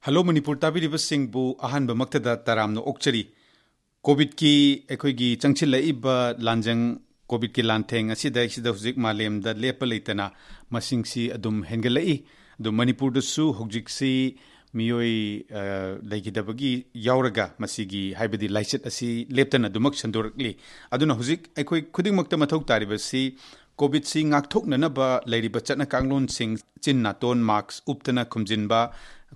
Hello Manipur tabiriba singbu ahanba maktada taramno okchari covid ki ekhoigi changchil iba lanjang covid ki lantheng asida hujik malem da lepa leitana masingsi adum hengalai do Manipur da su hujik si miyoi laigidabagi yauraga masigi haibadi laiset asi leptana dumak chandorakli aduna hujik ekhoi khuding makta mathau tariba si covid si ngakthokna ba lairiba chatna kanglon sing chin naton marks uptana khumjinba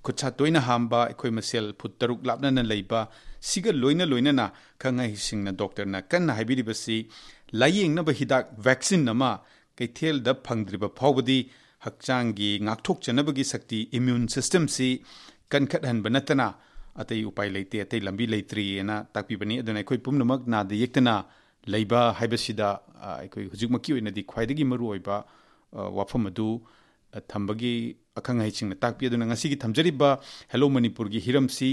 kucha toina hamba ekhoi masel phuttaruk lapna na leiba siga loina na khangai singna doctor na kanna haibiri basi laying na ba hidak vaccine nama keithel da phangdriba phawbadi hakchangi ngakthok chanabagi sakti immune system si kankhat han banatana atai upai leite atai lambi leitri na takpi bani aduna ekhoi pumnamak na da yektana leiba haibasida ekhoi hujikmaki oina di khwaidagi maru oiba wafam adu thambagi akhang hai chingna takpi aduna ngasi gi thamjariba hello manipur gi hiramsi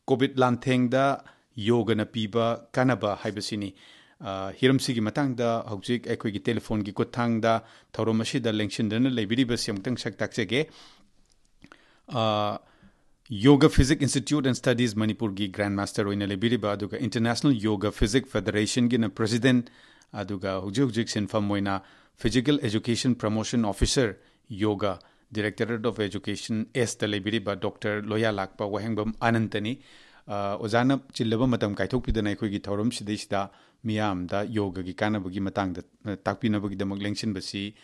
covid lanthengda yoga na piba kanaba haibasini hiramsi gi matangda hojik ekhoi gi telephone gi kothangda thoromashida lengsindana leibiriba semtang sak taksege Yoga Physics Institute and Studies Manipur gi Grandmaster oina lebiriba aduga International Yoga Physics Federation gi na President aduga hujik sinfam oina Physical Education Promotion Officer Yoga Directorate of Education S da lebiriba Dr. Loya Lakpa Wahengbam Anantani ozana chillaba matam kaithok pidana ekhoi gi thorum sidisda miyam da yoga gi kanabagi matang da takpinabagi damak lengsin basi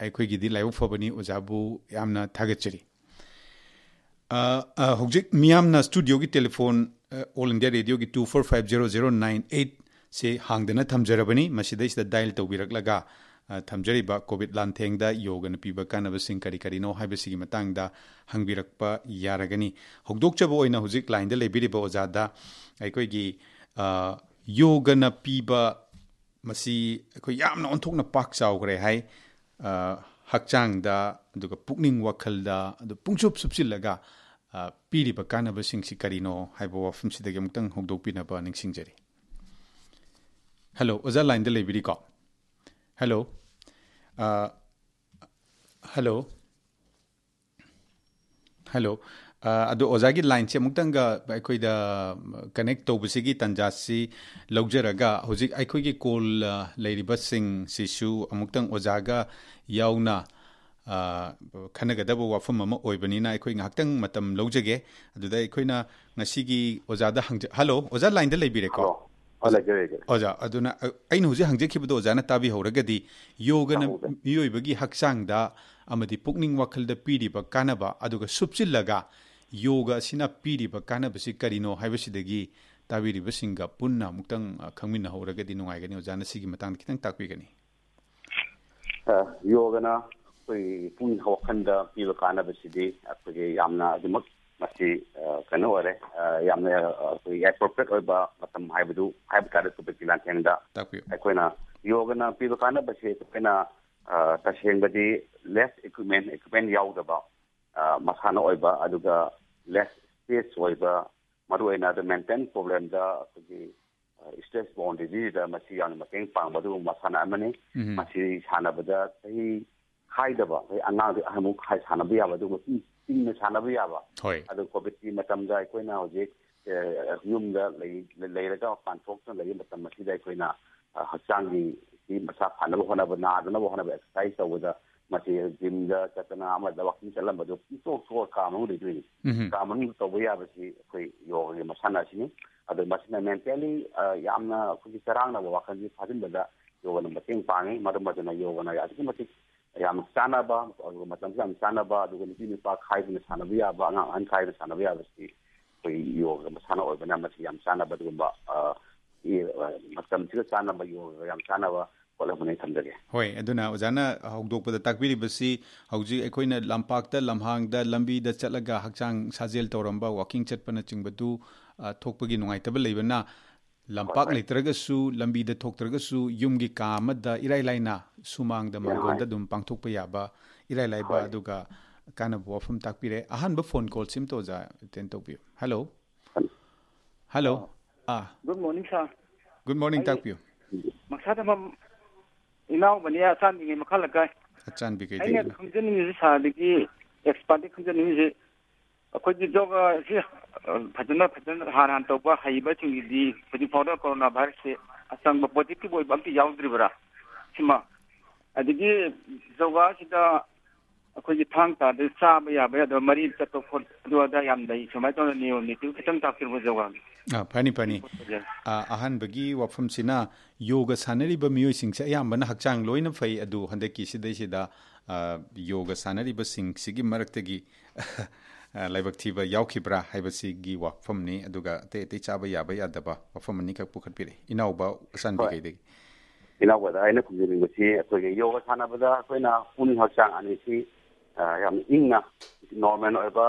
ekhoi gi di laibu fabani ozabu yamna thagachari hojik miyamna studio gi telephone all india radio gi 24500998 se hangdana thamjarabani masidais da dial tawbiraklaga thamjariba covid lanthengda yoga na piba kanaba sing kari no haibasi gi matangda hangbirakpa yaragani hogdokchaba oina hojik line da lebiriba ozada aikoi gi yoga na piba masi akoi yamna onthokna pak chawgre hai hakchangda aduga pukning wakhalda adu pungsup supsilaga piriba kanaba singsi karino haibo wafum sidagi amtang hogdokpinaba ningsingjari hello oza line da lebiri ko hello adu ozagi line se muktanga aikoi da connect tobusigi tanjasi laujaraga hojik aikoi gi call leiriba sing sisu amuktang ozaga yauna khanagadaba wafam ama oibanina aikoi ngaktang matam laujage aduda aikoina ngasigi ozada hangja hello oza line da leibire ko oza aduna ainu huji hangje khibdo ozana tabi horagadi yoga na miyoibagi hakchangda amadi pukning wakhalda piriba kanaba aduga supchillaga yoga sina piriba kanaba si karino haibasidagi tabiriba singa punna muktang khangmina horagadi nungaigani ozana sigi matang kitang takpigani yoga na koi pun hawakhanda piba kanaba sidi akoi yamna adumak masi kana ore yamna koi appropriate oiba matam haibadu haibata to bekilan thengda akoina yoga na piba kanaba si kana tashengbadi less equipment yaudaba masana oiba aduga less space oiba maruena the maintain problem da koi stress borne disease da masi yana mateng pangbadu masana amani masi sanabada sai haidaba anang amu khai sanaba yabadu tinna sanaba yaba adu covid ki matamda aikoina hojik yumda leiraga panthokna lei matam masida aikoina hakchangi ki masa phanaba honaba nadana honaba exercise tawada masi gym da chatana amada walking chalambadu to kamu ridui kamu tawba yabasi koi yoga masana sini adu masina mentally yamna kuji sarangna wakanji phajinbada yoga na mateng pangi madamajana yoga na yadiki mati yam sanaba matam yam sanaba aduga ni pa khaidna sanaba yaba an khaidna sanaba yabasi koi yoga masana oibana mati yam sanaba dugumba matam tiga sanaba yoga yam sanaba kolamane thamdage hoi aduna ozana hogdokpada takbiri basi hauji ekoina lampakta lamhangda lambi da chatlaga hakchang sajel toramba walking chatpana chingbadu thokpagi nungaitaba leibana lampak leitragasu lambi da thoktragasu yumgi kamada irailaina sumangda mangonda dum pangthokpa yaba irailaiba aduga kana wafum takpire ahanba phone call sim toja ten tokpio hello good morning sir good morning takpio maksada inaw bania san ngi makhala kai achan bi kai ai khunjani ni sa digi expert khunjani ni ꯑꯩꯈꯣꯏꯒꯤ ꯌꯣꯒꯁꯤ ꯐꯖꯅ ꯍꯥꯟꯅ ꯇꯧꯕ ꯍꯩꯕꯁꯤꯡꯒꯤꯗꯤ ꯍꯧꯖꯤꯛ ꯐꯥꯎꯗ corona ꯚꯥꯏꯔꯁꯁꯦ ꯑꯆꯪꯕ positive ꯑꯣꯏꯕ ꯑꯝꯇ ꯌꯥꯎꯗ꯭ꯔꯤꯕ꯭ꯔꯥ ꯁꯤꯃ ꯑꯗꯒꯤ ꯌꯣꯒꯥꯁꯤꯗ ꯑꯩꯈꯣꯏꯒꯤ ꯊꯥꯡ ꯇꯥꯗ ꯆꯥꯕ ꯌꯥꯕ ꯌꯥꯗꯕ ꯃꯔꯤ ꯆꯠꯄ ꯈꯣꯠꯄ ꯑꯗꯨ ꯑꯗꯥ ꯌꯥꯝ ꯂꯩ ꯁꯨꯃꯥꯏꯅ ꯇꯧꯅ ꯅꯤꯌꯣꯝ ꯅꯤꯇꯤ ꯈꯤꯇꯪ ꯇꯥꯛꯄꯤꯔꯕ ꯌꯣꯒꯥꯒꯤ ꯐꯅꯤ ꯑꯍꯥꯟꯕꯒꯤ ꯋꯥꯐꯝꯁꯤꯅ ꯌꯣꯒ ꯁꯥꯟꯅꯔꯤꯕ ꯃꯤꯑꯣꯏꯁꯤꯡꯁꯦ ꯑꯌꯥꯝꯕꯅ ꯍꯛꯆꯥꯡ ꯂꯣꯏꯅ ꯐꯩ ꯑꯗꯨ ꯍꯟꯗꯛꯀꯤ ꯁꯤꯗꯩꯁꯤꯗ ꯌꯣꯒ ꯁꯥꯟꯅꯔꯤꯕꯁꯤꯡꯁꯤꯒꯤ ꯃꯔꯛꯇꯒꯤ ꯂꯥꯏꯕꯛ ꯊꯤꯕ ꯌꯥꯎꯈꯤꯕ꯭ꯔꯥ ꯍꯥꯏꯕꯁꯤꯒꯤ ꯋꯥꯐꯝꯅꯤ ꯑꯗꯨꯒ ꯑꯇꯩ ꯆꯥꯕ ꯌꯥꯕ ꯌꯥꯗꯕ ꯋꯥꯐꯝ ꯑꯅꯤꯈꯛ ꯄꯨꯈꯠꯄꯤꯔꯛꯏ ꯏꯅꯥꯎꯕ ꯑꯁꯥꯟꯕꯤ ꯀꯩꯗꯒꯤ ꯏꯅꯥꯎꯕꯗ ꯑꯩꯅ ꯈꯨꯝꯖꯅꯤꯡꯕꯁꯤ ꯑꯩꯈꯣꯏꯒꯤ ꯌꯣꯒ ꯁꯥꯟꯅꯕꯗ ꯑꯩꯈꯣꯏꯅ ꯄꯨꯛꯅꯤꯡ ꯍꯛꯆꯥꯡ ꯑꯅꯤꯁꯤ ꯌꯥꯝ ꯏꯪꯅ ꯅꯣꯔꯃꯦꯜ ꯑꯣꯏꯕ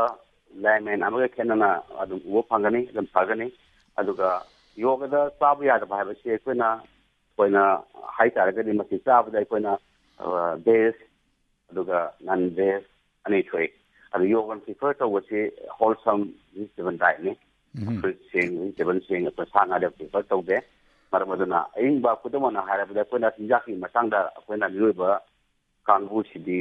ꯂꯦꯃꯦꯟ ꯑꯃꯒ ꯈꯦꯠꯅꯅ ꯑꯗꯨꯝ ꯎꯕ ꯐꯪꯒꯅꯤ ꯑꯗꯨꯝ ꯐꯒꯅꯤ ꯑꯗꯨꯒ ꯌꯣꯒꯗ ꯆꯥꯕ ꯌꯥꯗꯕ ꯍꯥꯏꯕꯁꯤ ꯑꯩꯈꯣꯏꯅ ꯍꯥꯏꯇꯥꯔꯒꯗꯤ ꯃꯁꯤ ꯆꯥꯕꯗ ꯑꯩꯈꯣꯏꯅ ꯚꯦꯖ ꯑꯗꯨꯒ ꯅꯟ ꯚꯦꯖ ꯑꯅꯤ ꯊꯣꯛꯏ ꯑꯗꯨ ꯌꯣꯒꯅ ꯄ꯭ꯔꯤꯐꯔ ꯇꯧꯕꯁꯤ ꯍꯣꯜꯁꯝ ꯚꯤꯖꯤꯇꯦꯕꯜ ꯗꯥꯏꯠꯅꯤ ꯐ꯭ꯔꯨꯏꯠꯁꯤꯡ ꯚꯤꯖꯤꯇꯦꯕꯜꯁꯤꯡ ꯑꯩꯈꯣꯏ ꯁꯥ ꯉꯥꯗ ꯄ꯭ꯔꯤꯐꯔ ꯇꯧꯗꯦ ꯃꯔꯝ ꯑꯗꯨꯅ ꯑꯏꯪꯕ ꯈꯨꯗꯝ ꯑꯣꯏꯅ ꯍꯥꯏꯔꯕꯗ ꯑꯩꯈꯣꯏꯅ ꯆꯤꯟꯖꯥꯛꯀꯤ ꯃꯇꯥꯡꯗ ꯑꯩꯈꯣꯏꯅ ꯃꯤꯑꯣꯏꯕ ꯀꯥꯡꯕꯨꯁꯤꯗꯤ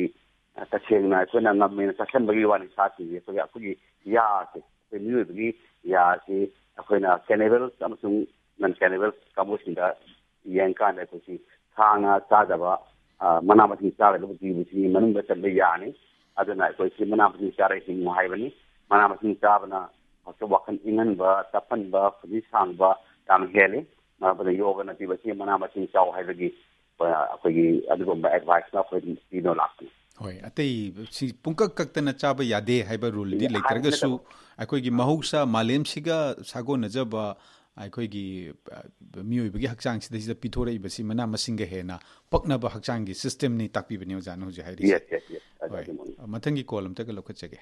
ꯇꯁꯦꯡꯅ ꯑꯩꯈꯣꯏꯅ ꯉꯝꯃꯦꯅ ꯆꯥꯁꯤꯟꯕꯒꯤ ꯋꯥꯅꯤ ꯁꯥꯁꯤꯡꯁꯦ ꯑꯩꯈꯣꯏꯒꯤ ꯌꯥꯁꯦ ꯑꯩꯈꯣꯏ ꯃꯤꯑꯣꯏꯕꯒꯤ ꯌꯥꯁꯤ ꯑꯩꯈꯣꯏꯅ ꯀꯦꯅꯤꯕꯦꯜꯁ ꯑꯃꯁꯨꯡ ꯅꯟ ꯀꯦꯅꯤꯕꯦꯜꯁ ꯀꯥꯡꯕꯨꯁꯤꯡꯗ ꯌꯦꯡꯀꯥꯟꯗ ꯑꯩꯈꯣꯏꯁꯤ ꯁꯥ ꯉꯥ ꯆꯥꯗꯕ ꯃꯅꯥ ꯃꯁꯤꯡ ꯆꯥꯒꯗꯕ ꯖꯤꯕꯁꯤꯒꯤ ꯃꯅꯨꯡꯗ ꯆꯟꯕ ꯌꯥꯅꯤ ꯑꯗꯨꯅ ꯑꯩꯈꯣꯏꯁꯤ ꯃꯅꯥ ꯃꯁꯤꯡ ꯆꯥꯔ ꯍꯤꯡꯉꯨ ꯍꯥꯏꯕꯅꯤ ꯃꯅꯥ ꯃꯁꯤꯡ ꯆꯥꯕꯅ ꯋꯥꯈꯜ ꯏꯪꯍꯟꯕ ꯇꯞꯍꯟꯕ ꯄꯨꯟꯁꯤ ꯁꯥꯡꯕ ꯌꯥꯝ ꯍꯦꯜꯂꯤ ꯃꯔꯝꯗ ꯌꯣꯒꯅ ꯄꯤꯕꯁꯤ ꯃꯅꯥ ꯃꯁꯤꯡ ꯆꯥꯎ ꯍꯥꯏꯕꯒꯤ ꯑꯩꯈꯣꯏꯒꯤ ꯑꯗꯨꯒꯨꯝꯕ ꯑꯦꯗꯚꯥꯏꯁꯅ ꯑꯩꯈꯣꯏ ꯄꯤꯗꯨꯅ ꯂꯥꯛꯄꯅꯤ ꯍꯣꯏ ꯑꯇꯩ ꯄꯨꯡꯀꯛ ꯀꯛꯇꯅ ꯆꯥꯕ ꯌꯥꯗꯦ ꯍꯥꯏꯕ ꯔꯨꯜꯗꯤ ꯂꯩꯇ꯭ꯔꯒꯁꯨ ꯑꯩꯈꯣꯏꯒꯤ ꯃꯍꯧꯁꯥ ꯃꯥꯂꯦꯝꯁꯤꯒ ꯁꯥꯒꯣꯟꯅꯖꯕ ꯑꯩꯈꯣꯏꯒꯤ ꯃꯤꯑꯣꯏꯕꯒꯤ ꯍꯛꯆꯥꯡꯁꯤꯗꯩꯁꯤꯗ ꯄꯤꯊꯣꯔꯛꯏꯕꯁꯤ ꯃꯅꯥ ꯃꯁꯤꯡꯒ ꯍꯦꯟꯅ ꯄꯛꯅꯕ ꯍꯛꯆꯥꯡꯒꯤ ꯁꯤꯁꯇꯦꯝꯅꯤ ꯇꯥꯛꯄꯤꯕꯅꯤ ꯑꯣꯖꯥꯅ ꯍꯧꯖꯤꯛ ꯍꯥꯏꯔꯤꯁꯦ ꯍꯣꯏ ꯃꯊꯪꯒꯤ ꯀꯣꯜ ꯑꯝꯇꯒ ꯂꯧꯈꯠꯆꯒꯦ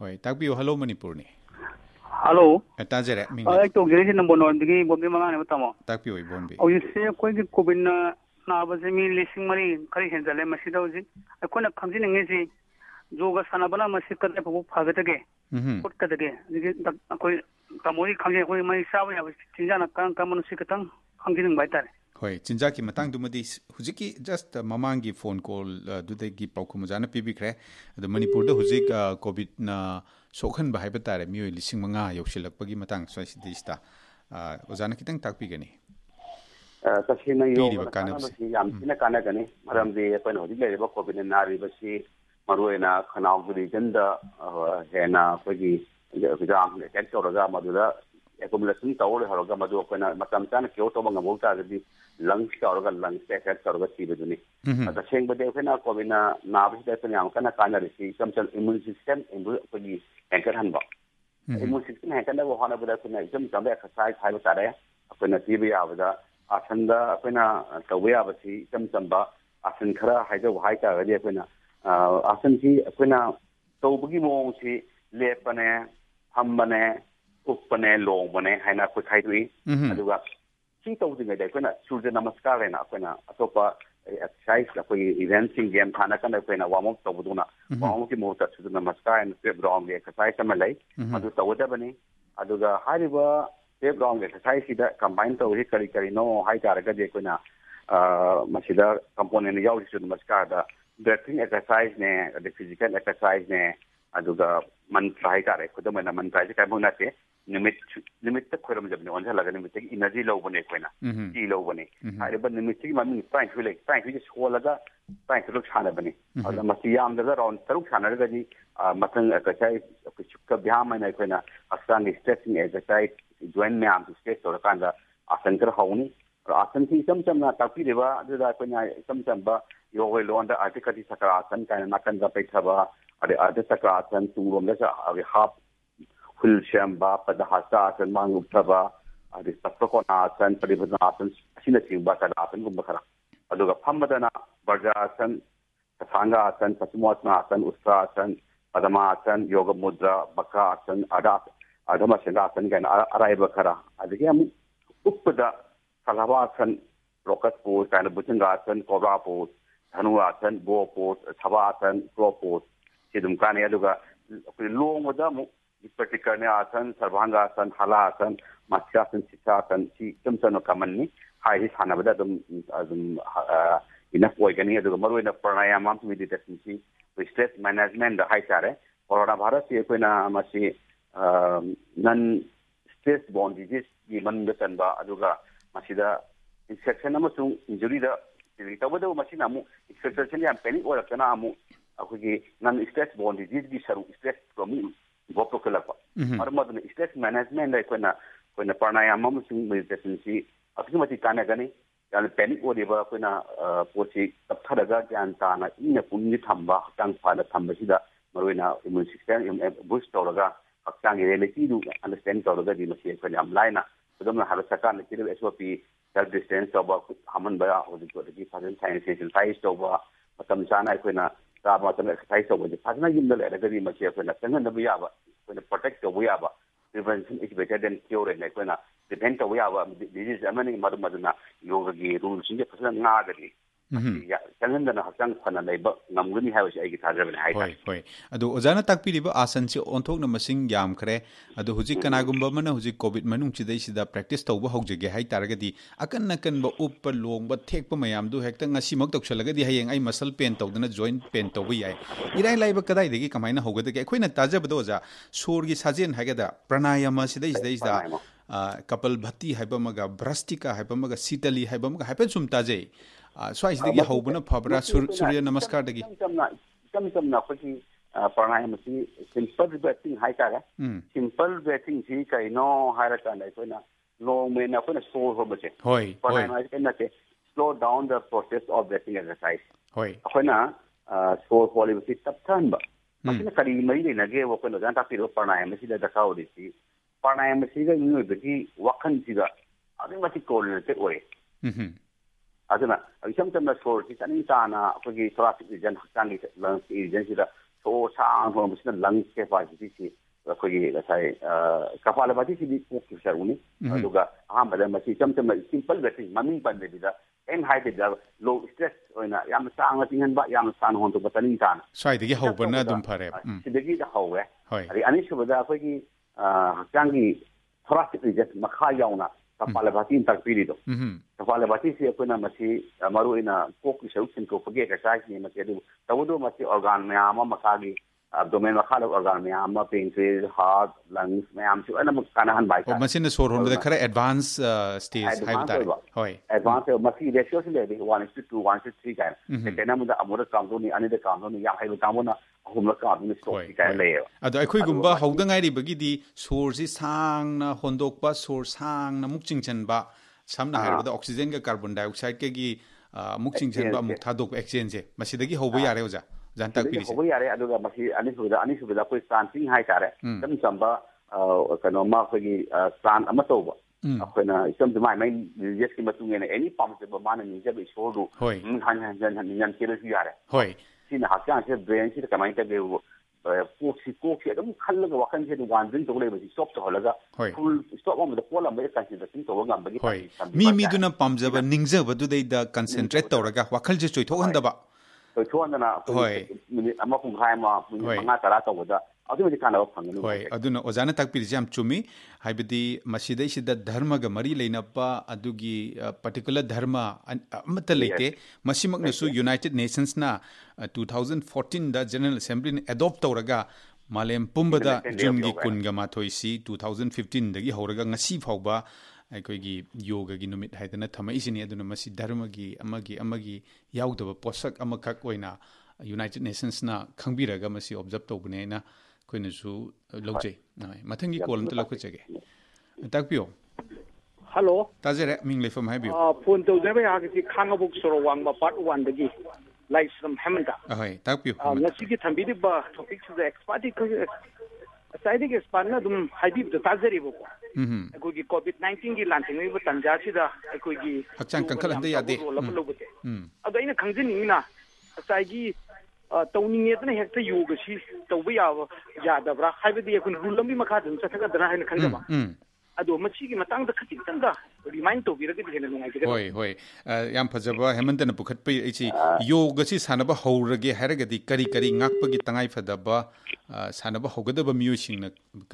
ꯍꯣꯏ ꯇꯥꯛꯄꯤꯌꯨ ꯍꯜꯂꯣ ꯃꯅꯤꯄꯨꯔꯅꯤ ꯍꯜꯂꯣ ꯇꯥꯖꯔꯦ ꯑꯩ ꯇꯧꯖꯔꯤꯁꯤ ꯅꯝꯕꯣꯜ ꯅꯣꯟꯗꯒꯤ ꯏꯕꯣꯝꯕꯤ ꯃꯉꯥꯅꯦꯕ ꯇꯥꯃꯣ ꯇꯥꯛꯄꯤꯌꯨ ꯏꯕꯣꯝꯕꯤ ꯍꯧꯖꯤꯛꯁꯦ ꯑꯩꯈꯣꯏꯒꯤ ꯀꯣꯚꯤꯠꯅ ꯅꯥꯕꯁꯦ ꯃꯤ 4,000 ꯈꯔ ꯍꯦꯟꯖꯜꯂꯦ ꯃꯁꯤꯗ ꯍꯧꯖꯤꯛ ꯑꯩꯈꯣꯏꯅ ꯈꯪꯖꯅꯤꯡꯉꯤꯁꯤ ꯌꯣꯒ ꯁꯥꯟꯅꯕꯅ ꯃꯁꯤ ꯀꯗꯥꯏ ꯐꯥꯎꯕ ꯐꯒꯗꯒꯦ ꯎꯠꯀꯗꯒꯦ ꯑꯗꯒꯤ ꯑꯩꯈꯣꯏ ꯇꯥꯃꯣꯒꯤ ꯈꯪꯖꯩ ꯑꯩꯈꯣꯏ ꯃꯩ ꯆꯥꯕ ꯌꯥꯕ ꯆꯤꯟꯖꯥꯛꯅ ꯀꯔꯝ ꯀꯔꯝꯕꯅꯣ ꯁꯤ ꯈꯤꯇꯪ ꯈꯪꯖꯅꯤꯡꯕ ꯍꯥꯏꯇꯥꯔꯦ ꯍꯣꯏ ꯆꯤꯟꯖꯥꯛꯀꯤ ꯃꯇꯥꯡꯗꯨꯃꯗꯤ ꯍꯧꯖꯤꯛꯀꯤ ꯖꯁ ꯃꯃꯥꯡꯒꯤ ꯐꯣꯟ ꯀꯣꯜ ꯑꯗꯨꯗꯒꯤ ꯄꯥꯎꯈꯨꯝ ꯑꯣꯖꯥꯅ ꯄꯤꯕꯤꯈ꯭ꯔꯦ ꯑꯗꯣ ꯃꯅꯤꯄꯨꯔꯗ ꯍꯧꯖꯤꯛ ꯀꯣꯚꯤꯠꯅ ꯁꯣꯛꯍꯟꯕ ꯍꯥꯏꯕ ꯇꯥꯔꯦ ꯃꯤꯑꯣꯏ 5,000 ꯌꯧꯁꯤꯜꯂꯛꯄꯒꯤ ꯃꯇꯥꯡ ꯁ꯭ꯋꯥꯏꯁꯤꯗꯩꯁꯤꯗ ꯑꯣꯖꯥꯅ ꯈꯤꯇꯪ ꯇꯥꯛꯄꯤꯒꯅꯤ ꯇꯁꯦꯡꯅ ꯌꯣꯒꯅ ꯀꯥꯟꯅꯕꯁꯤ ꯌꯥꯝ ꯊꯤꯅ ꯀꯥꯟꯅꯒꯅꯤ ꯃꯔꯝꯗꯤ ꯑꯩꯈꯣꯏꯅ ꯍꯧꯖꯤꯛ ꯂꯩꯔꯤꯕ ꯀꯣꯚꯤꯠꯅ ꯅꯥꯔꯤꯕꯁꯤ ꯃꯔꯨꯑꯣꯏꯅ ꯈꯅꯥꯎꯒꯤ ꯔꯤꯖꯟꯗ ꯍꯦꯟꯅ ꯑꯩꯈꯣꯏꯒꯤ ꯍꯤꯗꯥꯛ ꯑꯦꯇꯦꯛ ꯇꯧꯔꯒ ꯃꯗꯨꯗ ꯑꯦꯀꯨꯃꯨꯂꯦꯁꯟ ꯇꯧꯔ ꯂꯩꯍꯧꯔꯒ ꯃꯗꯨ ꯑꯩꯈꯣꯏꯅ ꯃꯇꯝ ꯆꯥꯅ ꯀ꯭ꯌꯣꯔ ꯇꯧꯕ ꯉꯝꯍꯧ ꯇꯥꯔꯒꯗꯤ ꯂꯪꯁ ꯇꯧꯔꯒ ꯂꯪꯁ ꯑꯦꯐꯦꯛ ꯇꯧꯔꯒ ꯁꯤꯕꯗꯨꯅꯤ ꯇꯁꯦꯡꯕꯗꯤ ꯑꯩꯈꯣꯏꯅ ꯀꯣꯚꯤꯠꯅ ꯅꯥꯕꯁꯤꯗ ꯑꯩꯈꯣꯏꯅ ꯌꯥꯝ ꯀꯟꯅ ꯀꯥꯟꯅꯔꯤꯁꯤ ꯏꯆꯝ ꯆꯝ ꯏꯝꯃꯨꯟ ꯁꯤꯁꯇꯦꯝ ꯑꯩꯈꯣꯏꯒꯤ ꯍꯦꯟꯀꯠꯍꯟꯕ ꯏꯝꯃꯨꯟ ꯁꯤꯁꯇꯦꯝ ꯍꯦꯟꯀꯠꯅꯕ ꯍꯣꯠꯅꯕꯗ ꯑꯩꯈꯣꯏꯅ ꯏꯆꯝ ꯆꯝꯕ ꯑꯦꯛꯁꯔꯁꯥꯏꯖ ꯍꯥꯏꯕ ꯇꯥꯔꯦ ꯑꯩꯈꯣꯏꯅ ꯄꯤꯕ ꯌꯥꯕꯗ ꯑꯁꯟꯗ ꯑꯩꯈꯣꯏꯅ ꯇꯧꯕ ꯌꯥꯕꯁꯤ ꯏꯆꯝ ꯆꯝꯕ ꯑꯁꯟ ꯈꯔ ꯍꯥꯏꯖꯧ ꯍꯥꯏꯇꯥꯔꯒꯗꯤ ꯑꯩꯈꯣꯏꯅ ꯑꯁꯟꯁꯤ ꯑꯩꯈꯣꯏꯅ ꯇꯧꯕꯒꯤ ꯃꯑꯣꯡꯁꯤ ꯂꯦꯞꯄꯅꯦ ꯐꯝꯕꯅꯦ ꯎꯞꯄꯅꯦ ꯂꯣꯡꯕꯅꯦ ꯍꯥꯏꯅ ꯑꯩꯈꯣꯏ ꯈꯥꯏꯗꯣꯛꯏ ꯑꯗꯨꯒ ꯁꯤ ꯇꯧꯗ꯭ꯔꯤꯉꯩꯗ ꯑꯩꯈꯣꯏꯅ ꯁꯨꯔꯖ ꯅꯃꯁꯀꯥꯔ ꯍꯥꯏꯅ ꯑꯩꯈꯣꯏꯅ ꯑꯇꯣꯞꯄ ꯑꯦꯛꯁꯔꯁꯥꯏꯖ ꯑꯩꯈꯣꯏꯒꯤ ꯏꯚꯦꯟꯁꯤꯡ ꯒꯦꯝ ꯁꯥꯟꯅꯀꯥꯟꯗ ꯑꯩꯈꯣꯏꯅ ꯋꯥꯔꯝ ꯑꯞ ꯇꯧꯕꯗꯧꯅ ꯋꯥꯔꯝ ꯑꯞꯀꯤ ꯃꯍꯨꯠꯇ ꯁꯨꯔꯖ ꯅꯃꯁꯀꯥꯔ ꯍꯥꯏꯅ ꯁ꯭ꯇꯦꯞ ꯔꯥꯎꯟꯒꯤ ꯑꯦꯛꯁꯔꯁꯥꯏꯖ ꯑꯃ ꯂꯩ ꯃꯗꯨ ꯇꯧꯒꯗꯕꯅꯤ ꯑꯗꯨꯒ ꯍꯥꯏꯔꯤꯕ ꯁ꯭ꯇꯦꯞ ꯔꯥꯎꯟꯒꯤ ꯑꯦꯛꯁꯔꯁꯥꯏꯖꯁꯤꯗ ꯀꯝꯕꯥꯏꯟ ꯇꯧꯔꯤꯁꯤ ꯀꯔꯤ ꯀꯔꯤꯅꯣ ꯍꯥꯏ ꯇꯥꯔꯒꯗꯤ ꯑꯩꯈꯣꯏꯅ ꯃꯁꯤꯗ ꯀꯝꯄꯣꯅꯦꯟ ꯌꯥꯎꯔꯤꯁꯨ ꯅꯃꯁꯀꯥꯔꯗ ꯕ꯭ꯔꯦꯊꯤꯡ ꯑꯦꯛꯁꯔꯁꯥꯏꯖꯅꯦ ꯑꯗꯩ ꯐꯤꯖꯤꯀꯦꯜ ꯑꯦꯛꯁꯔꯁꯥꯏꯖꯅꯦ ꯑꯗꯨꯒ ꯃꯟꯇ꯭ꯔ ꯍꯥꯏꯇꯥꯔꯦ ꯈꯨꯗꯝ ꯑꯣꯏꯅ ꯃꯟꯇ꯭ꯔ ꯍꯥꯏꯁꯦ ꯀꯔꯤꯃꯛ ꯅꯠꯇꯦ ꯅꯨꯃꯤꯠꯇ ꯈꯣꯏꯔꯝꯖꯕꯅꯤ ꯑꯣꯟꯁꯤꯜꯂꯒ ꯅꯨꯃꯤꯠꯇꯒꯤ ꯏꯅꯔꯖꯤ ꯂꯧꯕꯅꯦ ꯑꯩꯈꯣꯏꯅ ꯏ ꯂꯧꯕꯅꯤ ꯍꯥꯏꯔꯤꯕ ꯅꯨꯃꯤꯠꯁꯤꯒꯤ ꯃꯃꯤꯡ 23 ꯂꯩ 23ꯁꯦ ꯁꯣꯜꯂꯒ 23 ꯁꯥꯟꯅꯕꯅꯤ ꯑꯗꯨꯅꯃꯁꯤ ꯌꯥꯝꯗ꯭ꯔꯕꯗ ꯔꯥꯎꯟ 3 ꯁꯥꯟꯅꯔꯒꯗꯤ ꯃꯊꯪ ꯑꯦꯛꯁꯔꯁꯥꯏꯖ ꯑꯩꯈꯣꯏ ꯁꯨꯛꯀ ꯕ꯭ꯌꯥꯝ ꯍꯥꯏꯅ ꯑꯩꯈꯣꯏꯅ ꯍꯛꯆꯥꯡꯒꯤ ꯁ꯭ꯇ꯭ꯔꯦꯆꯤꯡ ꯑꯦꯛꯁꯔꯁꯥꯏꯖ ꯖꯣꯏꯟ ꯃꯌꯥꯝꯁꯤ ꯁ꯭ꯇ꯭ꯔꯦꯆ ꯇꯧꯔꯀꯥꯟꯗ ꯑꯁꯟ ꯈꯔ ꯍꯧꯅꯤ ꯑꯁꯟꯁꯤ ꯏꯆꯝ ꯆꯝꯅ ꯇꯥꯛꯄꯤꯔꯤꯕ ꯑꯗꯨꯗ ꯑꯩꯈꯣꯏꯅ ꯏꯆꯝ ꯆꯝꯕ ꯌꯣꯒꯒꯤ ꯂꯣꯟꯗ ꯑꯥꯔꯙꯤꯀꯇꯤ ꯆꯀ꯭ꯔꯥꯁꯟ ꯀꯥꯏꯅ ꯅꯥꯀꯟꯗ ꯄꯩꯊꯕ ꯑꯗꯩ ꯑꯥꯔꯙ ꯆꯀ꯭ꯔꯥꯁꯟ ꯇꯨꯡꯂꯣꯝꯗ ꯍꯥꯞ ꯍꯨꯜ ꯁꯦꯝꯕ ꯄꯗꯍꯥꯁꯥꯁꯟ ꯃꯥꯡ ꯎꯞꯊꯕ ꯑꯗꯩ ꯆꯛ꯭ꯔꯀꯣꯅꯥꯁꯟ ꯄꯔꯤꯚ꯭ꯔꯖනාꯁꯟ ꯑꯁꯤꯅꯆꯤꯡꯕ ꯇꯗꯥꯁꯟꯒꯨꯝꯕ ꯈꯔ ꯑꯗꯨꯒ ꯐꯝꯕꯗꯅ ꯕꯔꯖꯥꯁꯟ ꯁꯊꯥꯡꯒꯥꯁꯟ ꯄꯁꯨꯃꯣꯠꯁꯅꯥꯁꯟ ꯎꯁꯇ꯭ꯔꯥꯁꯟ ꯄꯗꯃꯥꯁꯟ ꯌꯣꯒ ꯃꯨꯗ꯭ꯔꯥ ꯕꯀ꯭ꯔꯥꯁꯟ ꯑꯥꯔꯙꯃꯁꯦꯟꯒꯥꯁꯟ ꯀꯥꯏꯅ ꯑꯔꯥꯏꯕ ꯈꯔ ꯑꯗꯒꯤ ꯑꯃꯨꯛ ꯎꯞꯄꯗ ꯁꯂꯚꯥꯁꯟ ꯔꯣꯀꯠ ꯄꯣꯁ ꯀꯥꯏꯅ ꯕꯨꯖꯪꯒꯥꯁꯟ ꯀꯣꯕ꯭ꯔꯥ ꯄꯣꯁ ꯙꯅꯨꯔꯥꯁꯟ ꯕꯣ ꯄꯣꯁ ꯁꯚꯥꯁꯟ ꯀ꯭ꯔꯣ ꯄꯣꯁ ꯁꯤ ꯑꯗꯨꯝ ꯀꯥꯟꯅꯩ ꯑꯗꯨꯒ ꯑꯩꯈꯣꯏ ꯂꯣꯡꯕꯗ ꯑꯃꯨꯛ ꯄ꯭ꯔꯇꯤꯀꯔꯅ꯭ꯌꯥꯁꯟ ꯁꯔꯚꯥꯡꯒꯥꯁꯟ ꯍꯂꯥꯁꯟ ꯃꯠꯁ꯭ꯌꯥꯁꯟ ꯁꯤꯠꯁꯥꯁꯟ ꯁꯤ ꯏꯆꯝ ꯆꯝꯅ ꯀꯃꯟꯅꯤ ꯍꯥꯏꯔꯤ ꯁꯥꯟꯅꯕꯗ ꯑꯗꯨꯝ ꯏꯅꯐ ꯑꯣꯏꯒꯅꯤ ꯑꯗꯨꯒ ꯃꯔꯨꯑꯣꯏꯅ ꯄ꯭ꯔꯥꯅꯥꯌꯥꯃꯥ ꯃꯦꯗꯤꯇꯦꯁꯟꯁꯤ ꯑꯩꯈꯣꯏ ꯁ꯭ꯇ꯭ꯔꯦꯁ ꯃꯦꯅꯦꯖꯃꯦꯟꯗ ꯍꯥꯏꯇꯥꯔꯦ corona virus si akoina masi non stress borne disease gi man da tanba aduga masida infection amasung injury da tawada masina mu infection ya panic ora kana amu akogi non stress borne disease gi saru stress ko mu bopto kala pa armadna stress management da akoina pranayama amasung meditation si asimati kana gani yani panic odiba akoina pochi taptharaga gyan tana ina punni thamba tang phala thamba sida marwena immune system boost tawraga hakang reality du understand tawraga di masi akoina amlaina adamna harasaka na kire SOP self distance tawba haman ba odi ko di phazan exercise tawba matam sana akoina ta matam exercise tawba di phazana yimda le daga di masi akoina tangan da buya ba akoina protect tawba ya ba prevention is better than cure ne akoina depend tawba ya ba disease amani maduna yoga gi rules ni phazana ngagadi changendana hakang phana leiba ngamguni haibasi aigi thajabane hai hoi adu ojana takpiriba asan si onthokna masing yam khare adu hujik kanagumba mana hujik covid manung chidai sida practice tawba hogjege hai taragadi akan ba uppa longba thekpa mayam du hekta ngasi mak tokshalaga di hayeng ai muscle pain tawdana joint pain tawbi yai irai laiba kadai degi kamaina hogadage khoina tajabado oja sorgi sajen hagada pranayama sida kapal bhati haiba maga brastika haiba maga sitali haiba maga haipen sum tajai swai sidagi haubuna phabra surya namaskar dagi samna khoti pranayama si simple breathing hai ka simple breathing si kai no haira ka nai koina long me na koina slow ho bache hoi pranayama is na slow down the process of breathing exercise hoi koina slow quality tap than ba masina kari mai ne na ge wo koina jan ta piro pranayama si da ka odi si pranayama si ga ni bagi wakhan si ga adi mati coordinate oi aduna isamtamna sor ki tani tana akogi thoracic region haktangi lungs region sida so sang ho musina lungs capacity si akogi sai kapalabati si ko kisaruni aduga ahambada masi isamtamna simple breathing mami bande bida en high da low stress oina yam sang tingan ba yam san hon to batani tana sai digi hobana dum phare sidagi da hawe hoi ari ani subada akogi haktangi thoracic region makha yauna kapalabati takpirido kapalabati si akoina masi maruina kokki solution ko page exercise ni masi adu tawdo masi organ mayama makagi abdomen makhala organ mayama pancreas heart lungs mayam si ana makana han bai o masina sor honda khara advance stage hai ta hoi advance masi ratio si le 1:2 1:3 kan tena muda amura kamdo ni ani de kamdo ni ya hai kamdo na ahumla kamdo ni stop ki kan le adu akhoi gumba hauda ngai ri bagi di sor si sang na hondok pa sor sang na muk chingchan ba samna haibada oxygen ga carbon dioxide ke gi muk chingchan ba muk thadok exchange masidagi hoba yare oja jan tak piri hoba yare aduga masi ani subida koi stancing hai tare tam samba kano ma khagi san ama toba akoina isam mai yes ki matung ne any pump se ba man ni jabe shodu han kilo yare hoi sina hakyan se brain si kamai ta ge Coke से खल वखन से वान तौले stop तौलगा full stop पोल concentration तौर मी पामजब निंगजबदुद concentrate तौरगा वखल से चोइथोहंदबा चोइथोहंदना minute अमा पुंखाय मा मंगा तरा तौबदा अदुमदि कानबा फंगनु होय अदुना ओजाना ताकपिरि जाम चुमी हाइबदि मसिदै सिदा धर्मगा मरि लैनबा अदुगी पर्टिकुलर धर्म अमत लेते मसिमकनसु यूनाइटेड नेशंस ना 2014 दा जनरल असेंबली ने एडॉप्ट तौरगा मालेम पुंबदा जुनगी कुनगा माथोइसी 2015 दगी हौरगा ngasi फावबा अखोगी योगा की नुमित हाइदना थमैसिनी अदुना मसि धर्मगी अमगी याउदबा पोसक अमखक ओइना यूनाइटेड नेशंस ना खंगबिरगा मसि ऑब्जर्व तौबनेना कोइनसु लौजे मथंगी कॉल अमत लखुचगे ताकपियो हेलो ताजरे मिंग लेफम हाइबियो फोन तौजबे यागि खांगबुक सोरवांग पार्ट 1 दगी लाइसम हेमंदा अहै ताकपियो नसिगी थंबिदिबा टॉपिक से एक्सपर्ट साइडिक एक्सपर्ट ना दुम हाइबिब द ताजरिबो अखोगी कोविड-19 की लांथिंगबो तंजा सिदा अखोगी हक्चांग कंखल हंदे यादे अदो इन खंगजिनिना साइगी तौनिंगेतना हेक्ता योग सी तौबा यादबरा हाइबदि अखोन रूल लंबी मखा दम चथगदरा हाइन खंगबा अदो मसीगी मतंग द खतितंगा रिमाइंड तौबिरगदि हेन नुंगाइगे होय होय याम फजबा हेमंतन पुखतपै एची योग सी सानबा हौरगे हारगदि करी करी ngakpagi tangai फदबा सानबा हौगदबा म्यूसिंग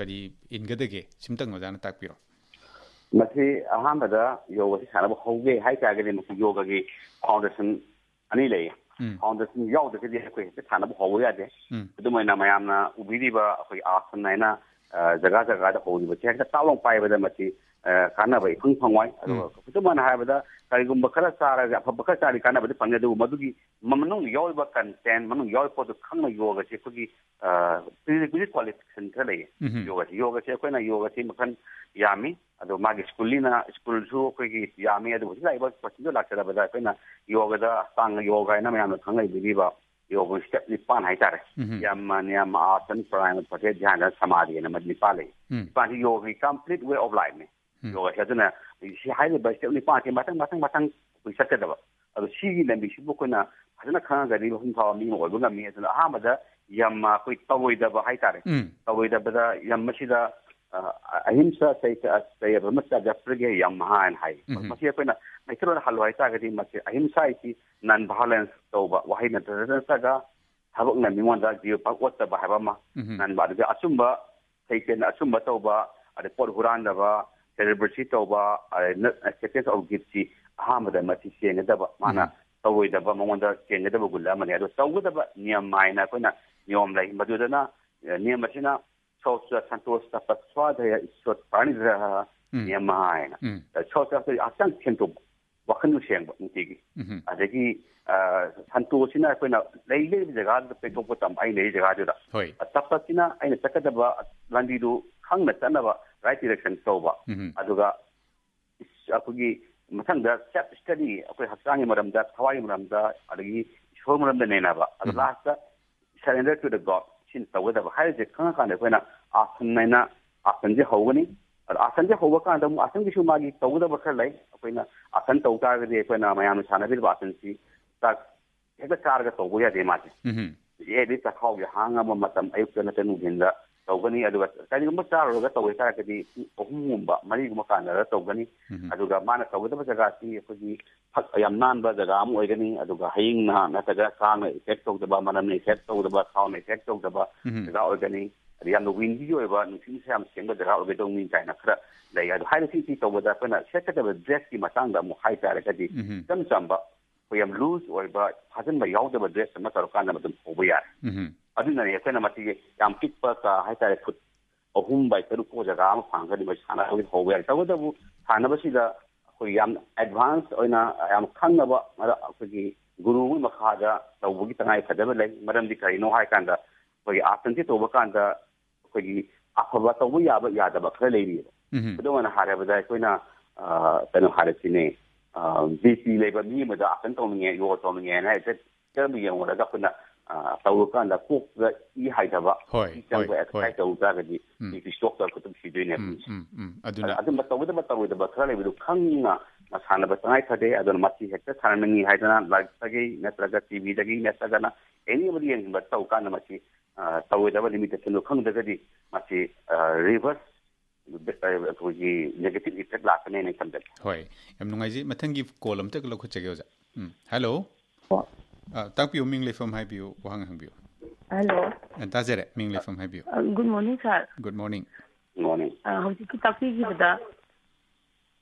करी इनगदगे सिमतंग मजाना ताकपिरो मसी अहामदा योग सी सानबा हौगे हाइ तागदि मसी योग गी फाउंडेशन अनि ले ꯐꯥꯎꯟꯗꯦꯁꯟ ꯌꯥꯎꯗ꯭ꯔꯒꯗꯤ ꯑꯩꯈꯣꯏ ꯍꯦꯛꯇ ꯁꯥꯟꯅꯕ ꯍꯧꯕ ꯌꯥꯗꯦ ꯑꯗꯨꯃꯥꯏꯅ ꯃꯌꯥꯝꯅ ꯎꯕꯤꯔꯤꯕ ꯑꯩꯈꯣꯏ ꯑꯥꯁꯟ ꯍꯥꯏꯅ ꯖꯒꯥ ꯖꯒꯥꯗ ꯍꯧꯔꯤꯕꯁꯦ ꯍꯦꯛꯇ ꯇꯥꯛꯂꯥꯎ ꯄꯥꯏꯕꯗ ꯃꯁꯤ ꯀꯥꯟꯅꯕ ꯏꯐꯪ ꯐꯪꯉꯣꯏ ꯑꯗꯨꯒ ꯈꯨꯗꯝ ꯍꯥꯏꯔꯕꯗ ꯀꯔꯤꯒꯨꯝꯕ ꯈꯔ ꯆꯥꯔꯒ ꯑꯐꯕ ꯈꯔ ꯆꯥꯔꯤ ꯀꯥꯟꯅꯕꯗꯤ ꯐꯪꯉꯦ ꯑꯗꯨꯕꯨ ꯃꯗꯨꯒꯤ ꯃꯅꯨꯡꯗ ꯌꯥꯎꯔꯤꯕ ꯀꯟꯇꯦꯟ ꯃꯅꯨꯡꯗ ꯌꯥꯎꯔꯤꯕ ꯄꯣꯠꯇꯨ ꯈꯪꯅ ꯌꯣꯒꯁꯤ ꯑꯩꯈꯣꯏꯒꯤ ꯄ꯭ꯔꯤꯔꯤꯀ꯭ꯋꯤꯖꯤꯠ ꯀ꯭ꯋꯥꯂꯤꯐꯤꯀꯦꯁꯟ ꯈꯔ ꯂꯩꯌꯦ ꯌꯣꯒꯁꯤ ꯑꯩꯈꯣꯏꯅ ꯌꯣꯒꯁꯤ ꯃꯈꯜ ꯌꯥꯝꯃꯤ ꯑꯗꯣ ꯃꯥꯒꯤ ꯁ꯭ꯀꯨꯜꯁꯨ ꯑꯩꯈꯣꯏꯒꯤ ꯌꯥꯝꯃꯤ ꯑꯗꯨꯕꯨ ꯍꯧꯖꯤꯛ ꯂꯥꯛꯏꯕ ꯀꯣꯆꯤꯡꯗ ꯂꯥꯛꯆꯔꯕꯗ ꯑꯩꯈꯣꯏꯅ ꯌꯣꯒꯗ ꯑꯁꯇꯥꯡꯒ ꯌꯣꯒ ꯍꯥꯏꯅ ꯃꯌꯥꯝꯅ ꯈꯪꯅꯕꯤꯔꯤꯕ ꯌꯣꯒ ꯁ꯭ꯇꯦꯞ 9 ꯍꯥꯏꯇꯥꯔꯦ ꯌꯥꯝ ꯑꯥꯁꯟ ꯄ꯭ꯔꯥꯅꯥꯌꯥꯃ ꯄꯣꯇꯦ ꯙ꯭ꯌꯥꯟ ꯁꯃꯥꯙꯤ ꯑꯅ 9 ꯂꯩ 9ꯁꯤ ꯌꯣꯒꯒꯤ ꯀꯝꯄ꯭ꯂꯤꯠ ꯋꯦ ꯑꯣꯐ ꯂꯥꯏꯐꯅꯤ ꯌꯣꯒꯁꯤ ꯑꯗꯨꯅ ꯁꯤ ꯍꯥꯏꯔꯤꯕ ꯁ꯭ꯇꯦꯞ 9ꯁꯤ ꯃꯊꯪ ꯑꯩꯈꯣꯏ ꯆꯠꯀꯗꯕ ꯑꯗꯣ ꯁꯤꯒꯤ ꯂꯝꯕꯤꯁꯤꯕꯨ ꯑꯩꯈꯣꯏꯅ ꯐꯖꯅ ꯈꯪꯉꯒꯗꯤ ꯃꯄꯨꯡ ꯐꯥꯕ ꯃꯤ ꯑꯃ ꯑꯣꯏꯕ ꯉꯝꯃꯤ ꯑꯗꯨꯅ ꯑꯍꯥꯟꯕꯗ ꯌꯥꯝ ꯑꯩꯈꯣꯏ ꯇꯧꯔꯣꯏꯗꯕ ꯍꯥꯏꯇꯥꯔꯦ ꯇꯧꯔꯣꯏꯗꯕꯗ ꯌꯥꯝ ꯃꯁꯤꯗ ꯑꯍꯤꯡꯁꯥ ꯆꯩꯌꯕ ꯆꯥꯖꯄ꯭ꯔꯒꯦ ꯌꯥꯝ ꯍꯥꯏꯅ ꯍꯥꯏ ꯃꯁꯤ ꯑꯩꯈꯣꯏꯅ ꯃꯩꯇꯩꯂꯣꯟꯗ ꯍꯜꯂꯨ ꯍꯥꯏꯇꯥꯔꯒꯗꯤ ꯃꯁꯤ ꯑꯍꯤꯡꯁꯥ ꯍꯥꯏꯁꯤ ꯅꯟ ꯚꯥꯏꯑꯣꯂꯦꯟꯁ ꯇꯧꯕ ꯋꯥꯍꯩ ꯅꯠꯇ꯭ꯔꯒ ꯊꯕꯛꯅ ꯃꯤꯉꯣꯟꯗ ꯖꯤꯕ ꯄꯥꯛ ꯑꯣꯠꯇꯕ ꯍꯥꯏꯕ ꯑꯃ ꯅꯟꯕ ꯑꯗꯨꯒ ꯑꯆꯨꯝꯕ ꯁꯩꯇꯦꯟ ꯑꯆꯨꯝꯕ ꯇꯧꯕ ꯑꯗꯩ ꯄꯣꯠ ꯍꯨꯔꯥꯟꯗꯕ ꯁꯦꯂꯦꯕ꯭ꯔꯦꯁꯤ ꯇꯧꯕ ꯑꯦꯛꯁꯦꯞꯇꯦꯟꯁ ꯑꯣꯐ ꯒꯤꯐꯁꯤ ꯑꯍꯥꯟꯕꯗ ꯃꯁꯤ ꯆꯦꯟꯒꯗꯕ ꯃꯥꯅ ꯇꯧꯔꯣꯏꯗꯕ ꯃꯉꯣꯟꯗ ꯆꯦꯟꯒꯗꯕ ꯒꯨꯟ ꯑꯃꯅꯤ ꯑꯗꯣ ꯇꯧꯒꯗꯕ ꯅꯤꯌꯝ ꯍꯥꯏꯅ ꯑꯩꯈꯣꯏꯅ ꯅꯤꯌꯣꯝ ꯂꯩ ꯃꯗꯨꯗꯅ ꯅꯤꯌꯝ ꯑꯁꯤꯅ ꯁꯣꯆ ꯁꯟꯇꯣꯁ ꯇꯄꯁ꯭ꯋꯥꯗꯌ ꯏꯁꯣꯠ ꯄ꯭ꯔꯥꯅꯤꯗ꯭ꯔ ꯅꯤꯌꯝ ꯍꯥꯏꯅ ꯁꯣꯆ ꯍꯛꯆꯥꯡ ꯁꯦꯡꯗꯣꯛꯄ ꯋꯥꯈꯜꯗꯨ ꯁꯦꯡꯕ ꯅꯨꯡꯇꯤꯒꯤ ꯑꯗꯒꯤ ꯁꯟꯇꯣꯁꯤꯅ ꯑꯩꯈꯣꯏꯅ ꯂꯩꯔꯤꯕ ꯖꯒꯥꯗꯨꯗ ꯄꯦꯟꯊꯣꯛꯄ ꯇꯝꯕ ꯑꯩꯅ ꯂꯩꯔꯤ ꯖꯒꯥꯗꯨꯗ ꯇꯄꯁꯤꯅ ꯑꯩꯅ ꯆꯠꯀꯗꯕ ꯂꯝꯕꯤꯗꯨ ꯈꯪꯅ ꯆꯠꯅꯕ ꯔꯥꯏꯠ ꯗꯤꯔꯦꯛꯁꯟ ꯇꯧꯕ ꯑꯗꯨꯒ ꯑꯩꯈꯣꯏꯒꯤ ꯃꯊꯪꯗ ꯁꯦꯜꯐ ꯁ꯭ꯇꯗꯤ ꯑꯩꯈꯣꯏ ꯍꯛꯆꯥꯡꯒꯤ ꯃꯔꯝꯗ ꯊꯋꯥꯏꯒꯤ ꯃꯔꯝꯗ ꯑꯗꯒꯤ ꯏꯁꯣꯔ ꯃꯔꯝꯗ ꯅꯩꯅꯕ ꯑꯗꯣ ꯂꯥꯁꯇ ꯁꯔꯦꯟꯗꯔ ꯇꯨ ꯗ ꯒꯣꯗ ꯁꯤꯅ ꯇꯧꯒꯗꯕ ꯍꯥꯏꯔꯤꯁꯦ ꯈꯪꯉꯀꯥꯟꯗ ꯑꯩꯈꯣꯏꯅ आसन है आसन से होगनी आसन से होगा आसन की मागी तौगदब खर लै अखोना आसन तौ तारगदी अखोना मयाम सानबिरब आसन सी हेक्ता चारगा तौबो यादे मासे एदि चखावगे हांगब मतम अयुक्ता नते नुगिंदा तौगनी अदुगा करिगुंबा चारोगा तौगे तारगदी अहुमगुंबा मरिगुंबा कानरा तौगनी अदुगा माना तौगदब जगा सी अखोगी फक याम नानबा जगा अम ओइगनी अदुगा हयिंग ना नतगा कांग इफेक्ट तौदबा मनम इफेक्ट तौदबा खाउन इफेक्ट तौदबा जगा ओइगनी याम विंडी ओइबा नुसिंग साम सेंग जगा ओइगदोंनी काइना खरा लै अदु हाइरसी सी तौबदा पना सेकदब ड्रेस की मतंग दा मु हाइ तारगदी चम चंबा कोयम लूज ओइबा फाजन बा याउदबा ड्रेस मा तरकान मदम होबा यार अदुना ने अखना मति याम पिकपा का हाइ तारे फुट अहुम बाय तरु को जगा अम फांगदी बा साना होबा यार तौदबु सानबसिदा कोई याम एडवांस ओइना याम खंगबा अखोगी गुरु मखादा तौबगी तनाय फदब लै मरमदि करिनो हाइ कांदा कोई आसन से तौबा कांदा कोई अफबा तौबा याबा यादबा खर लेरी अदुना हारबदा अखोना तनो हारसिने बीपी लेबा मी मदा आसन तौनिगे यो तौनिगे ना जब यंगोदा अखोना तौबा कांदा कोक इ हाइदबा चंगबा एक्सरसाइज तौदागदी बीपी स्टॉक तौर कुतुम सिदुने अदुना अदुम तौदा खर लेबदु खंगना मसानबा तनाय फदे अदुना मति हेक्ता थानमनी हाइदना लाइक तगी नत्रगा टीवी दगी नत्रगा एनीबडी यंगबा तौ काना मति तौदबा लिमिटेशन खंगदगदी मति रिवर्स अखोगी नेगेटिव इफेक्ट लाकने ने खंदे होय यम नुंगाइजी मथंगी कॉल अमतक लखुचगे ओजा हेलो ताकपियो मिंग लेफम हाइबियो वहां हंबियो हेलो ताजेरे मिंग लेफम हाइबियो good morning sir good morning हौजी की ताकपी बदा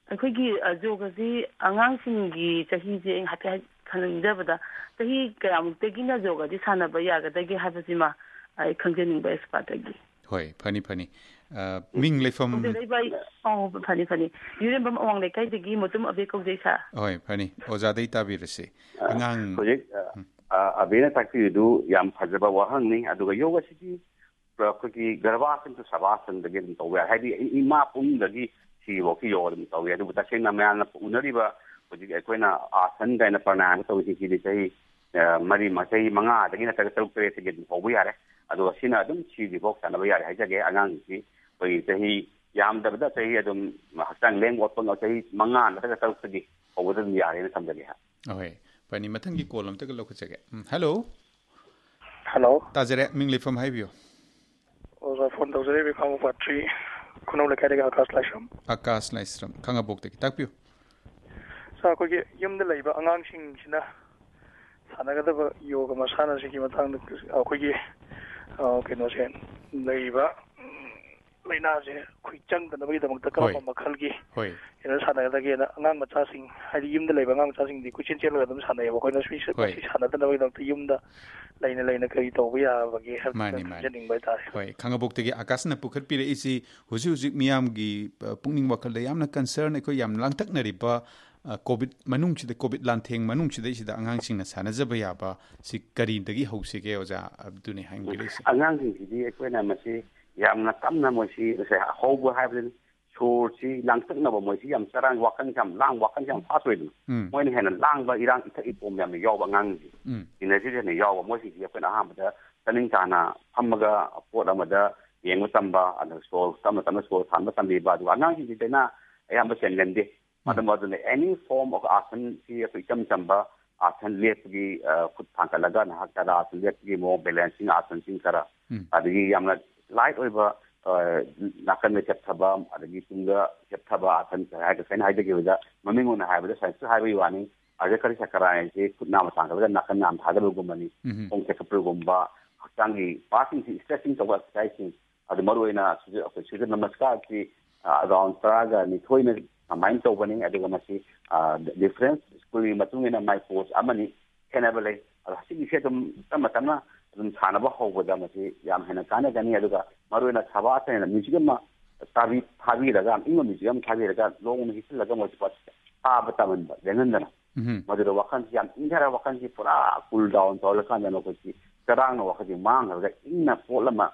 अखोगी जोगसी आंगांसिंगी चहीजे हाते खनंजबदा चही कयामुक्तगी ना जोगदी सानबा यागदगी हाबसिमा आई खंजनिंग एक्सपर्टगी होय फनी मिंग लेफम फनी यूरेबम अवांग लेकाइदगी मतुम अबे कौजैसा होय फनी ओजादै ताबिरसे आंगांग प्रोजेक्ट अबेना ताकपिदु याम फजबा वहांगनी अदुगा योगा सिटी प्रकृति गर्भासन तो सवासन दगे तौवे हाइदि इमा पुंदगी सी वोकी योगा तौवे अदु तसेना मैन उनरिबा होजि अखोना आसन गायना प्राणायाम तौसी की सही मरी मसई मंगा दगी नतग तरुक तरे तगे होबो यारे अदु सिना अदुम सी बोक सानबा यारे हाइजगे आंगांग की कोई सही याम दबदा सही अदुम हक्तांग लेंग ओपन सही मंगा नतग तरुक तगे होबदम यारे न समजगे हा ओय pani mathang gi column tak lokhu chege hello hello tajere ming lifam haibiyo oza phone tawjere bi khang patri kuno le kare ga akas laisram khanga bok tak takpiyo sa ko gi yum de leiba angang sing sina sana ga da yoga masana se ki matang ko gi keno sen leiba ꯂꯩꯅꯥꯁꯦ ꯑꯩꯈꯣꯏ ꯆꯪꯗꯅꯕꯒꯤꯗꯃꯛꯇ ꯀꯔꯝꯕ ꯃꯈꯜꯒꯤ ꯀꯩꯅꯣ ꯁꯥꯟꯅꯒꯗꯒꯦꯅ ꯑꯉꯥꯡ ꯃꯆꯥꯁꯤꯡ ꯍꯥꯏꯗꯤ ꯌꯨꯝꯗ ꯂꯩꯕ ꯑꯉꯥꯡ ꯃꯆꯥꯁꯤꯡꯗꯤ ꯀꯣꯏꯆꯦꯟ ꯆꯦꯜꯂꯒ ꯑꯗꯨꯝ ꯁꯥꯟꯅꯩꯑꯕ ꯑꯩꯈꯣꯏꯅ ꯃꯁꯤ ꯁꯥꯟꯅꯗꯅꯕꯒꯤꯗꯃꯛꯇ ꯌꯨꯝꯗ ꯂꯩꯅ ꯀꯔꯤ ꯇꯧꯕ ꯌꯥꯕꯒꯦ ꯍꯥꯏꯕꯗꯨ ꯈꯪꯖꯅꯤꯡꯕ ꯍꯥꯏꯇꯥꯔꯦ ꯍꯣꯏ ꯈꯥꯡꯉꯕꯣꯛꯇꯒꯤ ꯑꯀꯥꯁꯅ ꯄꯨꯈꯠꯄꯤꯔꯛꯏꯁꯤ ꯍꯧꯖꯤꯛ ꯃꯤꯌꯥꯝꯒꯤ ꯄꯨꯛꯅꯤꯡ ꯋꯥꯈꯜꯗ ꯌꯥꯝꯅ ꯀꯟꯁꯔꯟ ꯑꯩꯈꯣꯏ ꯌꯥꯝ ꯂꯥꯡꯇꯛꯅꯔꯤꯕ ꯀꯣꯚꯤꯗ ꯃꯅꯨꯡꯁꯤꯗ ꯀꯣꯚꯤꯗ ꯂꯥꯟꯊꯦꯡ ꯃꯅꯨꯡꯁꯤꯗꯩꯁꯤꯗ ꯑꯉꯥꯡꯁꯤꯡꯅ ꯁꯥꯟꯅꯖꯕ ꯌꯥꯕ ꯁꯤ ꯀꯔꯤꯗꯒꯤ ꯍꯧꯁꯤꯒꯦ ꯑꯣꯖꯥ ꯑꯗꯨꯅꯤ ꯍꯪꯕꯤꯔꯛꯏꯁꯤ ꯑꯉꯥꯡꯁꯤꯡꯁꯤꯗꯤ ꯑꯩꯈꯣꯏꯅ ꯃꯁꯤ ꯌꯥꯝꯅ ꯇꯞꯅ ꯃꯣꯏꯁꯤ ꯍꯧꯕ ꯍꯥꯏꯕꯗꯤ ꯁꯣꯔꯁꯤ ꯂꯥꯡꯇꯛꯅꯕ ꯃꯣꯏꯁꯤ ꯌꯥꯝ ꯆꯔꯥꯡ ꯋꯥꯈꯜꯁꯤ ꯌꯥꯝ ꯂꯥꯡꯕ ꯋꯥꯈꯜꯁꯤ ꯌꯥꯝ ꯐꯥꯠꯇꯣꯏꯗꯅ ꯃꯣꯏꯅ ꯍꯦꯟꯅ ꯂꯥꯡꯕ ꯏꯔꯥꯡ ꯏꯊꯛ ꯏꯄꯣꯝ ꯌꯥꯝꯅ ꯌꯥꯎꯕ ꯑꯉꯥꯡꯁꯤꯡ ꯏꯅꯔꯖꯤ ꯍꯦꯟꯅ ꯌꯥꯎꯕ ꯃꯣꯏꯁꯤꯡꯁꯤ ꯑꯩꯈꯣꯏꯅ ꯑꯍꯥꯟꯕꯗ ꯆꯥꯅꯤꯡ ꯆꯥꯅ ꯐꯝꯃꯒ ꯄꯣꯠ ꯑꯃꯗ ꯌꯦꯡꯕ ꯇꯝꯕ ꯑꯗꯨꯒ ꯁꯣꯔ ꯇꯞꯅ ꯁꯣꯔ ꯊꯥꯟꯕ ꯇꯝꯕꯤꯕ ꯑꯗꯨꯒ ꯑꯉꯥꯡꯁꯤꯡꯁꯤꯗꯅ ꯑꯌꯥꯝꯕ ꯆꯦꯟꯒꯟꯗꯦ ꯑꯗꯨꯅ ꯑꯦꯅꯤ ꯐꯣꯔꯝ ꯑꯣꯐ ꯑꯥꯁꯟꯁꯤ ꯑꯩꯈꯣꯏ ꯏꯆꯝ ꯆꯝꯕ आसन लेपगी खुद थांकलगा नाहक तरा आसन लेपगी मो बैलेंसिंग आसन सिंग तरा अदगी यामना लाइट ओइबा नाकन में चप्थबा अदगी तुंगा चप्थबा आसन हाय के सेन हायदगी वदा ममिंगोना हायबदा साइंस हायबई वानी अजे करी सकराय जे खुद नाम थांकलगा नाकन नाम थागलुगुमनी ओंग चकप्रगुम्बा हक्तांगी पासिंग सी स्ट्रेचिंग तवा एक्सरसाइजिंग अद मरुइना सुज नमस्कार की अराउंड तरागा निथोइना माइंड तौबनी अदगा मसी डिफरेंस स्कूल मतुंगिना माइ पोस्ट अमनी खेनबले असिगी से तमतमा सानबा होबदा मसी याम हेना कानगनी अदगा मरुइना थबासेना म्यूजियम ताबी थाबीरगा इंगो म्यूजियम थाबीरगा लोंग हिसलगा मोजपत आबतमन लेनंदना मदुर वखन याम इंधरा वखन जी पूरा कूल डाउन तौलकान नोकि तरांग वखि मांगरगा इन्ना पोलमा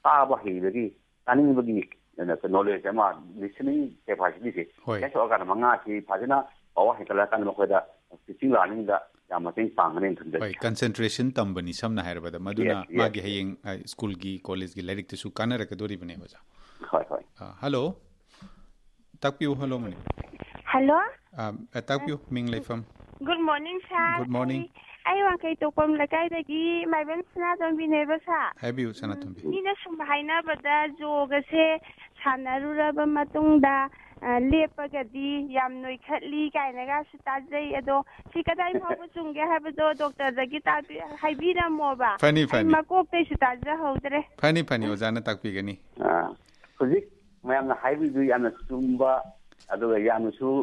ताबा हिरगी तानिंगबगी knowledge ama listening capacity se yaso aga manga si phajina awa hekala kan mokoda teaching learning da yamating pangane thunde hoi concentration tambani samna hairabada maduna magi hayeng school gi college gi lirik tu su kanara ka dori bane baja hoi hello takpiu hello mani hello takpiu ming leifam good morning sir good morning ai wa kai to pom lakai da gi mai ben sana don bi ne ba sa habiu sana tumbi ni na sum haina bada joga se sanaruraba matungda lepagadi yam noi khatli kainaga su tajai ado si kadai phabu chungge habado doctor dagi ta haibira moba fani makok te su tajja hodre fani ozana takpi gani huzik mayam na haibi du yam na sumba ado yam su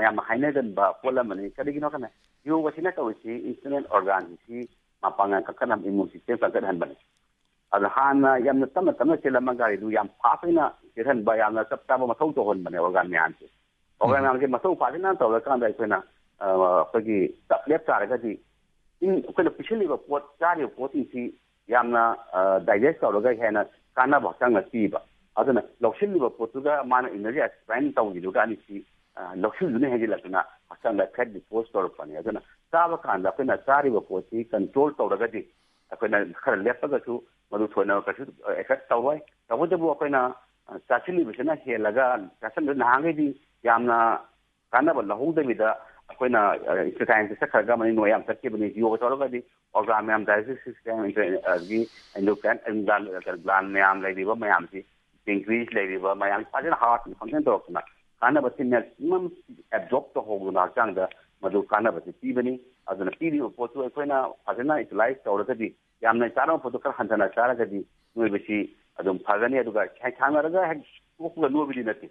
mayam haina dan ba pola mani kadigi no kana yo wasina ka wasi instrument organ si mapanga kakanam immune system ka kan bani ad hana yam na tamna selama gari du yam phafina kiran ba yam na sapta ba mathau to hon bane organ myan se organ myan ke mathau phafina to la kan dai phena pagi left side ga di in ko na pichili ba pot jari pot si yam na digest to ga hena kana ba sang na ti ba aduna lokshili ba pot ga mana energy expand to gi du ga ni si lokshili ne heji lakna sang la fat dispose to pani aduna saba kan da phena jari ba pot si control to ga di akoina khara lepa ga su madu thona ka su effect tawai tawudabu akoina chachili bisana helaga chasan na hangai di yamna kana ba lahungda bida akoina exercise sakhaga mani no yam sakke bani yoga tawga di organ yam digestive system gi endocrine gland yam lai di ba mayam si increase lai di ba mayam pajana heart function to na kana ba sin maximum absorb to hoguna changda madu kana ba ti bani aduna ti di potu akoina pajana utilize tawga di yamna charo potu kar hanjana chara ga di noi bisi adum phagani aduga chaimaraga kokga nobili nati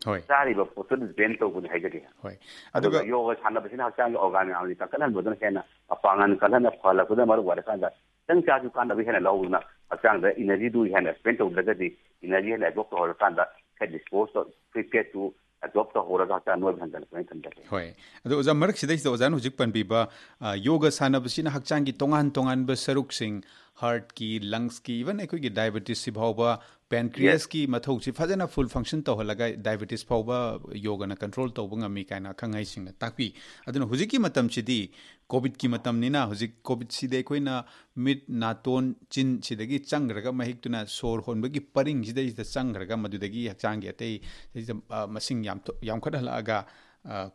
hoi sari ba potu ben to buni haigadi hoi aduga yoga chana basina hakang organ amni kalan bodana hena apangan kalan phala kuda maru wada kanda tang cha ju kanda bi hena lawuna hakang da energy du hena spend to daga di energy hena absorb to kanda can dispose to prepare to adopt to horaga ta no bhandan point kanda hoi adu oza marak sidai da oza hujik pan bi ba yoga sana basina hakang gi tongan ba saruk sing heart ki lungs ki even ekoi gi diabetes si bhawba pancreas ki mathau si fajana full function to holaga diabetes phawba yoga na control to bunga mi kaina khangai sing na takpi aduna hujiki matam chidi covid ki matam nina hujik covid si de koina mit naton chin sidagi changraga mahik tuna sor honbagi paring sidai da changraga madudagi hakchang gi atei masing yam khadhalaga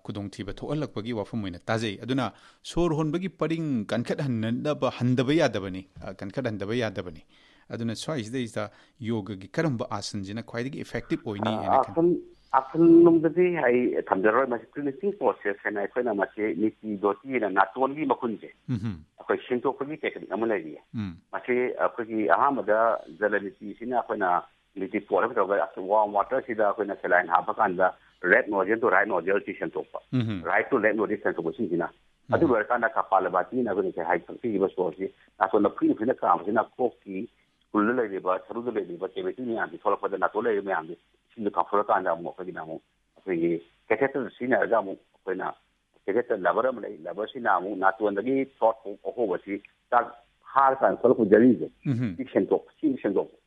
kudong thiba thoalakpagi wafum oina tajai aduna sor honbagi paring kankhat hannaba handaba yadabani kankhat handaba yadabani aduna swaisida is the yoga gi karamba asan jina khwaidagi effective oini asan numdadi hai thamdaroi masi cleansing process hena akoina masi niti doti na naton gi makunje akoi shinto khuli technique amala gi masi akoi ahamada jalaniti sina akoina ꯂꯤꯇꯤ ꯄꯣꯠ ꯑꯃ ꯇꯧꯔꯒ ꯋꯥꯔꯝ ꯋꯥꯇꯔꯁꯤꯗ ꯑꯩꯈꯣꯏꯅ ꯁꯦꯂꯥꯏꯟ ꯍꯥꯞꯄ ꯀꯥꯟꯗ red ꯅꯣꯖꯦꯜ two right ꯅꯣꯖꯦꯜꯁꯤ ꯁꯦꯡꯗꯣꯛꯄ right two left ꯅꯣꯖꯦꯜ ꯁꯦꯡꯗꯣꯛꯄꯁꯤꯡꯁꯤꯅ ꯑꯗꯨ ꯂꯣꯏꯔꯀꯥꯟꯗ ꯀꯄꯥꯂꯚꯥꯇꯤꯅ ꯑꯩꯈꯣꯏꯅ ꯉꯁꯥꯏ ꯍꯥꯏ ꯊꯛꯄꯤꯈꯤꯕ ꯁꯣꯔꯁꯤ ꯅꯥꯇꯣꯟꯗ ꯐ꯭ꯔꯤꯅ ꯀꯥꯝꯕꯁꯤꯅ ꯀꯣꯛꯀꯤ ꯁ꯭ꯀꯨꯜꯗ ꯂꯩꯔꯤꯕ ꯁꯔꯨꯗ ꯂꯩꯔꯤꯕ ꯀꯦꯕꯤꯇꯤ ꯃꯌꯥꯝꯁꯤ ꯊꯣꯛꯂꯛꯄꯗ ꯅꯥꯇꯣꯟ ꯂꯩꯔꯤꯕ ꯃꯌꯥꯝꯁꯤ ꯏꯁꯤꯡꯗ ꯀꯥꯞꯊꯣꯔꯀꯥꯟꯗ ꯑꯃꯨꯛ ꯑꯩꯈꯣꯏꯒꯤ ꯀꯦꯊꯦꯇꯔ ꯁꯤꯖꯤꯟꯅꯔꯒ ꯑꯃꯨꯛ ꯑꯩꯈꯣꯏꯅ ꯀꯦꯊꯦꯇꯔ ꯂꯕꯔ ꯑꯃ ꯂꯩ ꯂꯕꯔꯁꯤꯅ ꯑꯃꯨꯛ ꯅꯥꯇꯣꯟꯗꯒꯤ ꯊ꯭ꯔꯣꯠ ꯑꯍꯣꯕꯁꯤ ꯆꯥꯛ ꯍꯥꯔꯀꯥꯟꯗ ꯊꯣꯛꯂꯛꯄ ꯖꯔꯤꯁꯦ ꯁꯤ ꯁꯦꯡꯗꯣꯛꯄ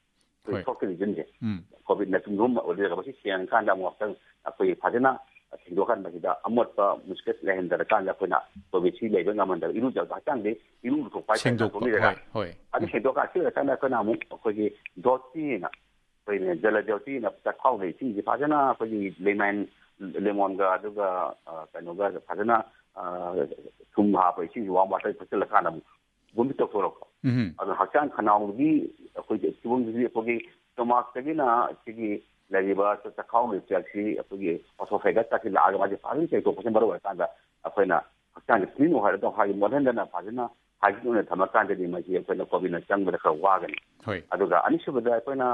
ꯑꯩꯈꯣꯏ ꯊ꯭ꯔꯣꯠꯀꯤ ꯔꯤꯖꯟꯁꯦ ꯀꯣꯚꯤꯗꯅ ꯆꯨꯝꯗꯨꯝ ꯑꯣꯏꯔꯒ ꯃꯁꯤ ꯁꯦꯡꯉꯀꯥꯟꯗ ꯑꯃꯨꯛ ꯉꯥꯛꯇꯪ ꯑꯩꯈꯣꯏ ꯐꯖꯅ ꯁꯦꯡꯗꯣꯛꯀꯥꯟꯗ ꯃꯁꯤꯗ ꯑꯃꯣꯠꯄ ꯃꯨꯁꯀꯦꯠ ꯂꯩꯍꯟꯗꯔꯀꯥꯟꯗ ꯑꯩꯈꯣꯏꯅ ꯀꯣꯚꯤꯗꯁꯤ ꯂꯩꯕ ꯉꯝꯍꯟꯗꯕ ꯏꯔꯨꯖꯕ ꯍꯛꯆꯥꯡꯗꯤ ꯏꯔꯨ ꯂꯨꯊꯣꯛꯄ ꯍꯥꯏꯇꯥꯔꯦ ꯊꯣꯛꯄꯤꯔꯒ ꯑꯗꯨ ꯁꯦꯡꯗꯣꯛꯀꯥꯟꯗ ꯁꯤ ꯑꯣꯏꯔꯀꯥꯟꯗ ꯑꯩꯈꯣꯏꯅ ꯑꯃꯨꯛ ꯑꯩꯈꯣꯏꯒꯤ ꯗꯣꯇꯤꯅ ꯑꯩꯈꯣꯏꯅ ꯖꯂ ꯗꯣꯇꯤꯅ ꯆꯥꯛꯈꯥꯎꯗ ꯏꯁꯤꯡꯁꯤ ꯐꯖꯅ ꯑꯩꯈꯣꯏꯒꯤ ꯂꯦꯃꯣꯟꯒ ꯑꯗꯨꯒ ꯀꯩꯅꯣꯒ ꯐꯖꯅ ꯊꯨꯝ ꯍꯥꯞꯄ ꯏꯁꯤꯡꯁꯤ ꯋꯥꯔꯝ ꯋꯥꯇꯔ ꯐꯨꯠꯆꯤꯜꯂꯀꯥꯟꯗ ꯑꯃꯨꯛ ꯕꯣꯃꯤꯠ ꯇꯧꯊꯣꯔꯛꯄ ꯑꯗꯨꯅ ꯍꯛꯆꯥꯡ ꯈꯅꯥꯎꯒꯤ ꯑꯩꯈꯣꯏꯒꯤ ꯐꯤꯕꯝꯁꯤꯗꯤ ꯑꯩꯈꯣꯏꯒꯤ ꯁ꯭ꯇꯣꯃꯥꯛꯇꯒꯤꯅ ꯁꯤꯒꯤ ꯂꯩꯔꯤꯕ ꯆꯥꯛꯈꯥꯎꯒꯤ ꯆꯦꯛꯁꯤ ꯑꯩꯈꯣꯏꯒꯤ ꯑꯣꯊꯣꯐꯦꯒꯁꯇꯒꯤ ꯂꯥꯛꯑꯒ ꯃꯥꯁꯤ ꯐꯖꯅ ꯆꯦꯛꯊꯣꯛꯄꯁꯤ ꯃꯔꯨ ꯑꯣꯏꯔꯀꯥꯟꯗ ꯑꯩꯈꯣꯏꯅ ꯍꯛꯆꯥꯡꯁꯤ ꯀ꯭ꯂꯤꯟ ꯑꯣꯏꯍꯜꯂꯒ ꯍꯥꯏꯗꯤ ꯃꯣꯠꯍꯟꯗꯅ ꯐꯖꯅ ꯍꯥꯏꯖꯤꯟ ꯑꯣꯏꯅ ꯊꯝꯃꯀꯥꯟꯗꯗꯤ ꯃꯁꯤ ꯑꯩꯈꯣꯏꯅ ꯀꯣꯚꯤꯗꯅ ꯆꯪꯕꯗ ꯈꯔ ꯋꯥꯒꯅꯤ ꯑꯗꯨꯒ ꯑꯅꯤꯁꯨꯕꯗ ꯑꯩꯈꯣꯏꯅ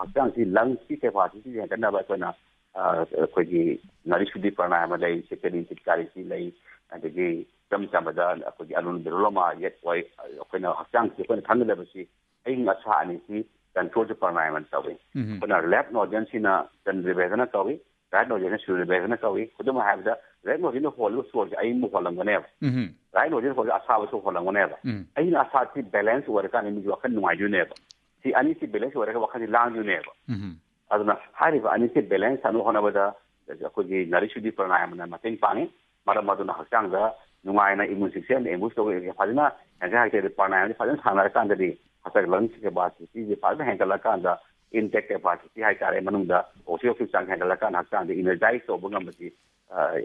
ꯍꯛꯆꯥꯡꯁꯤ ꯂꯪꯁꯀꯤ ꯀꯦꯄꯥꯁꯤꯇꯤ ꯍꯦꯟꯒꯠꯅꯕ ꯑꯩꯈꯣꯏꯅ ꯑꯩꯈꯣꯏꯒꯤ ꯅꯔꯤꯁꯨꯗꯤ ꯄ꯭ꯔꯅꯥꯌꯥꯃ ꯂꯩ ꯁꯤꯀꯔꯤ ꯆꯤꯠꯀꯥꯔꯤꯁꯤ ꯂꯩ ꯑꯗꯒꯤ ꯏꯆꯝ ꯆꯝꯕꯗ ꯑꯩꯈꯣꯏꯒꯤ ꯑꯅꯨꯟ ꯕꯤꯔꯣꯂꯣꯃꯥ ꯌꯦꯠ ꯑꯣꯏ ꯑꯩꯈꯣꯏꯅ ꯍꯛꯆꯥꯡꯁꯤ ꯑꯩꯈꯣꯏꯅ ꯈꯪꯒꯗꯕꯁꯤ ꯑꯏꯪ ꯑꯁꯥ ꯑꯅꯤꯁꯤ ꯀꯟꯇ꯭ꯔꯣꯜꯁꯨ ꯄ꯭ꯔꯅꯥꯌꯥꯃ ꯇꯧꯏ ꯑꯩꯈꯣꯏꯅ ꯂꯦꯐ ꯅꯣꯖꯟꯁꯤꯅ ꯆꯟꯗ꯭ꯔꯤꯚꯦꯗꯅ ꯀꯧꯏ ꯔꯥꯏꯠ ꯅꯣꯖꯟꯅ ꯁꯨꯔꯤꯚꯦꯗꯅ ꯀꯧꯏ ꯈꯨꯗꯝ ꯑꯣꯏꯅ ꯍꯥꯏꯔꯕꯗ ꯔꯥꯏꯠ ꯅꯣꯖꯟꯅ ꯍꯣꯜꯂꯤꯕ ꯁꯣꯔꯁꯦ ꯑꯏꯪꯕ ꯍꯣꯜꯂꯝꯒꯅꯦꯕ ꯔꯥꯏꯠ ꯅꯣꯖꯟ ꯍꯣꯜꯂꯤꯕ ꯑꯁꯥꯕꯁꯨ ꯍꯣꯜꯂꯝꯒꯅꯦꯕ ꯑꯏꯪ ꯑꯁꯥꯁꯤ ꯕꯦꯂꯦꯟꯁ ꯑꯣꯏꯔꯀꯥꯟꯗ ꯃꯤꯒꯤ ꯋꯥꯈꯜ ꯅꯨꯡꯉꯥꯏꯗꯣꯏꯅꯦꯕ ꯁꯤ ꯑꯅꯤꯁꯤ ꯕꯦꯂꯦꯟꯁ ꯑꯣꯏꯔꯒ ꯋꯥꯈꯜꯁꯤ ꯂꯥꯡꯗꯣꯏꯅꯦꯕ ꯑꯗꯨꯅ ꯍꯥꯏꯔꯤꯕ ꯑꯅꯤꯁꯤ ꯕꯦꯂꯦꯟꯁ ꯇꯧꯅꯕ ꯍꯣꯠꯅꯕꯗ ꯑꯩꯈꯣꯏꯒꯤ ꯅꯔꯤꯁꯨꯗꯤ ꯄ꯭ꯔꯅꯥꯌꯥꯃꯅ ꯃꯇꯦꯡ ꯄꯥꯡꯉꯤ ꯃꯔꯝ ꯑꯗꯨꯅ ꯍꯛꯆꯥꯡꯗ ꯅꯨꯡꯉꯥꯏꯅ ꯏꯝꯃꯨꯟ ꯁꯤꯁꯇꯦꯝ ꯑꯦꯝꯕꯨꯁ ꯇꯧꯕ ꯐꯖꯅ ꯉꯁꯥꯏ ꯄ꯭ꯔꯅꯥꯌꯥꯃꯁꯤ ꯐꯖꯅ ꯁꯥꯟꯅꯔꯀꯥꯟꯗꯗꯤ ꯍꯛꯆꯥꯡ ꯂꯪꯁ ꯀꯦꯄꯥꯁꯤꯇꯤꯁꯤ ꯐꯖꯅ ꯍꯦꯟꯒꯠꯂꯀꯥꯟꯗ ꯏꯟꯇꯦꯛ ꯀꯦꯄꯥꯁꯤꯇꯤ ꯍꯥꯏꯇꯥꯔꯦ ꯃꯅꯨꯡꯗ ꯑꯣꯛꯁꯤꯖꯦꯟ ꯆꯥꯡ ꯍꯦꯟꯒꯠꯂꯀꯥꯟꯗ ꯍꯛꯆꯥꯡꯗ ꯏꯅꯔꯖꯥꯏꯁ ꯇꯧꯕ ꯉꯝꯕꯁꯤ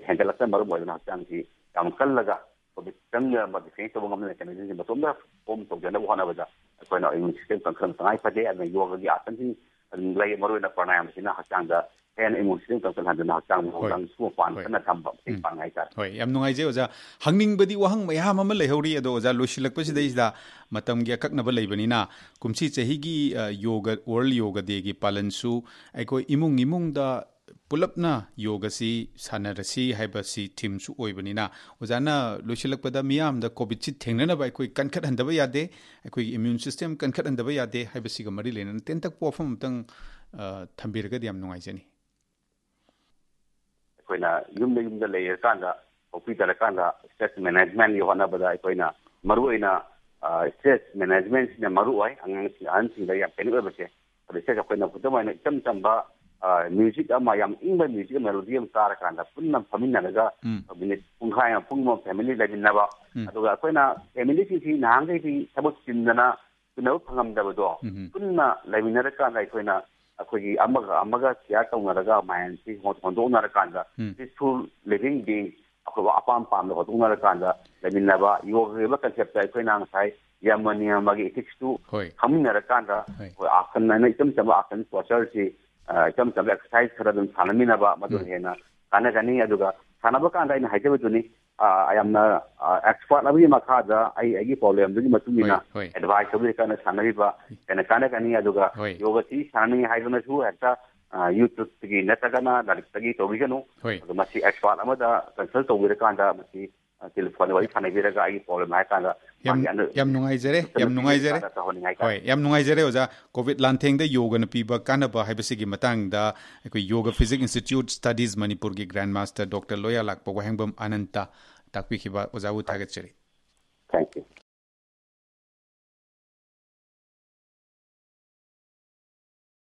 ꯍꯦꯟꯒꯠꯂꯛꯄꯅ ꯃꯔꯝ ꯑꯣꯏꯗꯨꯅ ꯍꯛꯆꯥꯡꯁꯤ ꯌꯥꯝ ꯀꯜꯂꯒ ꯈꯤꯇꯪ ꯗꯤꯐꯦꯟꯁ ꯇꯧꯕ ꯉꯝꯗꯅ ꯃꯦꯀꯥꯅꯤꯖꯝꯁꯤ ꯃꯇꯣꯝꯗ ꯐꯣꯝ ꯇꯧꯖꯅꯕ ꯍꯣꯠꯅꯕꯗ ꯑꯩꯈꯣꯏꯅ ꯏꯝꯃꯨꯟ ꯁꯤꯁꯇꯦꯝ ꯀꯟꯈꯠ ꯇꯉꯥꯏ ꯐꯗꯦ ꯑꯗꯨꯅ ꯌꯣꯒꯒꯤ ꯑꯥꯁꯟꯁꯤꯡ ꯂꯩ ꯃꯔꯨꯑꯣꯏꯅ ꯄ꯭ꯔꯅꯥꯌꯥꯃꯁꯤꯅ ꯍꯛꯆꯥꯡꯗ ꯍꯦꯟꯅ ꯏꯝꯃꯨꯟ ꯁꯤꯁꯇꯦꯝ ꯀꯟꯈꯠꯍꯟꯗꯨꯅ ꯍꯛꯆꯥꯡ ꯂꯪꯁ ꯃꯄꯥꯟ ꯀꯟꯅ ꯊꯝꯕ ꯃꯇꯦꯡ ꯄꯥꯡꯉꯦ ꯍꯥꯏꯇꯥꯔꯦ ꯍꯣꯏ ꯌꯥꯝ ꯅꯨꯡꯉꯥꯏꯖꯩ ꯑꯣꯖꯥ ꯍꯪꯅꯤꯡꯕꯗꯤ ꯋꯥꯍꯪ ꯃꯌꯥꯝ ꯑꯃ ꯂꯩꯍꯧꯔꯤ ꯑꯗꯣ ꯑꯣꯖꯥ ꯂꯣꯏꯁꯤꯜꯂꯛꯄꯁꯤꯗꯩꯁꯤꯗ ꯃꯇꯝꯒꯤ ꯑꯀꯛꯅꯕ ꯂꯩꯕꯅꯤꯅ ꯀꯨꯝꯁꯤ ꯆꯍꯤꯒꯤ ꯌꯣꯒ ꯋꯥꯔꯜ ꯌꯣꯒ ꯗꯦꯒꯤ ꯄꯥꯂꯟꯁꯨ ꯑꯩꯈꯣꯏ ꯏꯃꯨꯡꯗ ꯄꯨꯂꯞꯅ ꯌꯣꯒꯁꯤ ꯁꯥꯟꯅꯔꯁꯤ ꯍꯥꯏꯕꯁꯤ ꯊꯤꯝꯁꯨ ꯑꯣꯏꯕꯅꯤꯅ ꯑꯣꯖꯥꯅ ꯂꯣꯏꯁꯤꯜꯂꯛꯄꯗ ꯃꯤꯌꯥꯝꯗ ꯀꯣꯚꯤꯗꯁꯤ ꯊꯦꯡꯅꯅꯕ ꯑꯩꯈꯣꯏ ꯀꯟꯈꯠꯍꯟꯗꯕ ꯌꯥꯗꯦ ꯑꯩꯈꯣꯏꯒꯤ ꯏꯝꯃ꯭ꯌꯨꯟ ꯁꯤꯁꯇꯦꯝ ꯀꯟꯈꯠꯍꯟꯗꯕ ꯌꯥꯗꯦ ꯍꯥꯏꯕꯁꯤꯒ ꯃꯔꯤ ꯂꯩꯅꯅ ꯇꯦꯟꯇꯛꯄ ꯋꯥꯐꯝ ꯑꯃꯇꯪ ꯊꯝꯕꯤꯔꯒꯗꯤ ꯌꯥꯝ ꯅꯨꯡꯉꯥꯏꯖꯅꯤ ꯑꯩꯈꯣꯏꯅ ꯌꯨꯝꯗ ꯂꯩꯔꯀꯥꯟꯗ ꯍꯣꯛꯄꯤꯗꯔꯀꯥꯟꯗ ꯁ꯭ꯇ꯭ꯔꯦꯁ ꯃꯦꯅꯦꯖꯃꯦꯟꯒꯤ ꯍꯣꯠꯅꯕꯗ ꯑꯩꯈꯣꯏꯅ ꯃꯔꯨꯑꯣꯏꯅ ꯁ꯭ꯇ꯭ꯔꯦꯁ ꯃꯦꯅꯦꯖꯃꯦꯟꯁꯤꯅ ꯃꯔꯨ ꯑꯣꯏ ꯑꯉꯥꯡꯁꯤꯡ ꯑꯍꯟꯁꯤꯡꯗ ꯌꯥꯝ ꯀꯩꯅꯣ ꯑꯣꯏꯕꯁꯦ ꯑꯗꯣ ꯁ꯭ꯇ꯭ꯔꯦꯁ ꯑꯩꯈꯣꯏꯅ ꯈꯨꯗꯝ ꯑꯣꯏꯅ ꯏꯆꯝ ꯆꯝꯕ म्यूजिक याम इंब म्यूजिक मेलोडी तारकान पुनः फमीनगा मिनिट पुंखाय पुंग फैमिली लेबिनबा अदुगा अखोइना फैमिली की नांगै की थबक चिंदना कुनौ फंगमदबदो पुनः लेबिनरकान अखोइना अखोगी अमगा सिया तौनरगा माइन सी होंदोनरकान पीसफुल लिविंग बीइंग अखोबा अपाम पाम होंदोनरकान लेबिनबा योगा कंसेप्ट अखोइना ngai yamania magi इथिक्स फमीनरकान आसन ना इतम चम आसन पोस्चर सी इतम चम एक्सरसाइज खरा दम सानमिनबा मदु हेना कानगनी अदुगा सानबा कान इन हाइजबदुनी आयामना एक्सपर्ट अबि मखादा आई प्रॉब्लम दुगी मतुमिना एडवाइस अबि कान सानबिबा कानगनी अदुगा योगा ती साननी हाइजनसु हेता यूट्यूब तगी नतगना डायरेक्ट तगी तोबिगनु मसी एक्सपर्ट अमदा कंसल्ट तोबिरकांदा मसी टेलीफोन वाली सानबिरगा आई problem हाइकांदा yam nungaijare oja covid lantheng da yoga na piba kanaba haibasigi matangda ekoi yoga physics institute studies manipur gi grandmaster dr loya lakpa wahengbam ananta takpi khiba oja u thagachari thank you